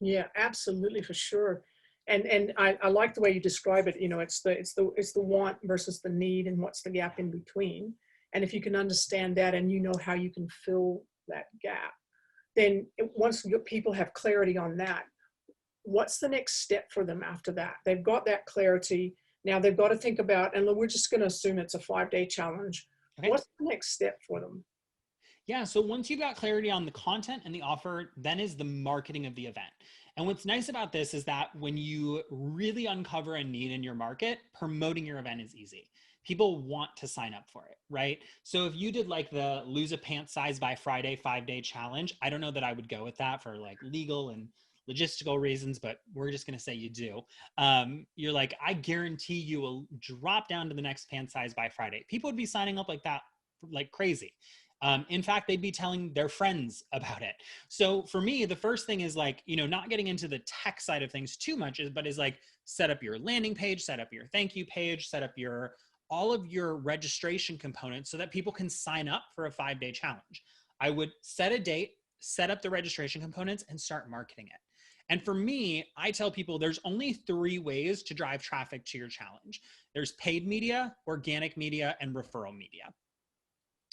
Yeah, absolutely, for sure. And I like the way you describe it. You know, it's the want versus the need, and what's the gap in between. And if you can understand that, and you know how you can fill that gap, then once people have clarity on that, what's the next step for them after that? They've got that clarity. Now they've got to think about, and we're just going to assume it's a 5-day challenge. Okay. What's the next step for them? Yeah, so once you've got clarity on the content and the offer, then is the marketing of the event. And what's nice about this is that when you really uncover a need in your market, promoting your event is easy. People want to sign up for it, right? So if you did like the lose a pant size by Friday 5-day challenge, I don't know that I would go with that for like legal and logistical reasons, but we're just going to say you do. You're like, I guarantee you will drop down to the next pant size by Friday. People would be signing up like that like crazy. In fact, they'd be telling their friends about it. So for me, the first thing is like, not getting into the tech side of things too much, but is like set up your landing page, set up your thank you page, set up all of your registration components so that people can sign up for a 5-day challenge. I would set a date, set up the registration components, and start marketing it. And for me, I tell people there's only 3 ways to drive traffic to your challenge. There's paid media, organic media, and referral media.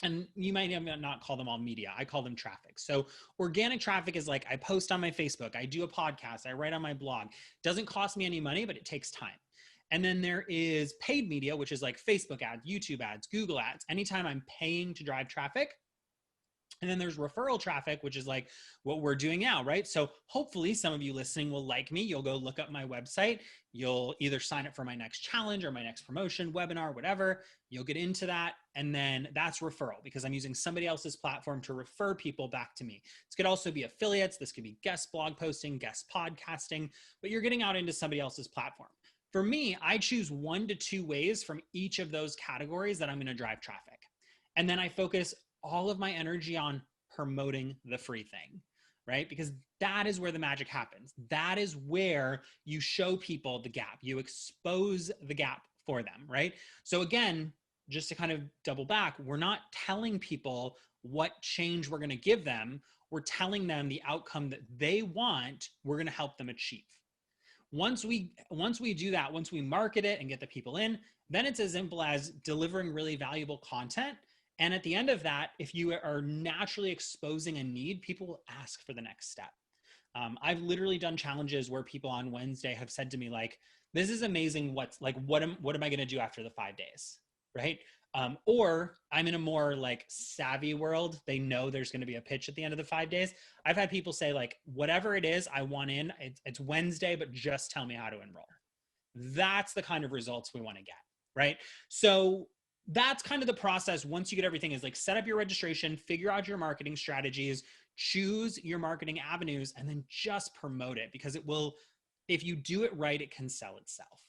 And you might not call them all media. I call them traffic. So organic traffic is like I post on my Facebook, I do a podcast, I write on my blog. Doesn't cost me any money, but it takes time. And then there is paid media, which is like Facebook ads, YouTube ads, Google ads. Anytime I'm paying to drive traffic. And then there's referral traffic, which is like what we're doing now, right? So hopefully some of you listening will like me. You'll go look up my website. You'll either sign up for my next challenge or my next promotion, webinar, whatever. You'll get into that. And then that's referral because I'm using somebody else's platform to refer people back to me. This could also be affiliates. This could be guest blog posting, guest podcasting, but you're getting out into somebody else's platform. For me, I choose 1 to 2 ways from each of those categories that I'm going to drive traffic. And then I focus all of my energy on promoting the free thing, right? Because that is where the magic happens. That is where you show people the gap. You expose the gap for them, right? So again, just to kind of double back, we're not telling people what change we're going to give them. We're telling them the outcome that they want, we're going to help them achieve. Once we do that, once we market it and get the people in, then it's as simple as delivering really valuable content. And at the end of that, if you are naturally exposing a need, people will ask for the next step. I've literally done challenges where people on Wednesday have said to me like, this is amazing. What am I going to do after the 5 days? Right. Or I'm in a more like savvy world. They know there's going to be a pitch at the end of the 5 days. I've had people say like, whatever it is, I want in, it's Wednesday, but just tell me how to enroll. That's the kind of results we want to get. Right. So that's kind of the process. Once you get everything is like set up your registration, figure out your marketing strategies, choose your marketing avenues, and then just promote it because it will, if you do it right, it can sell itself.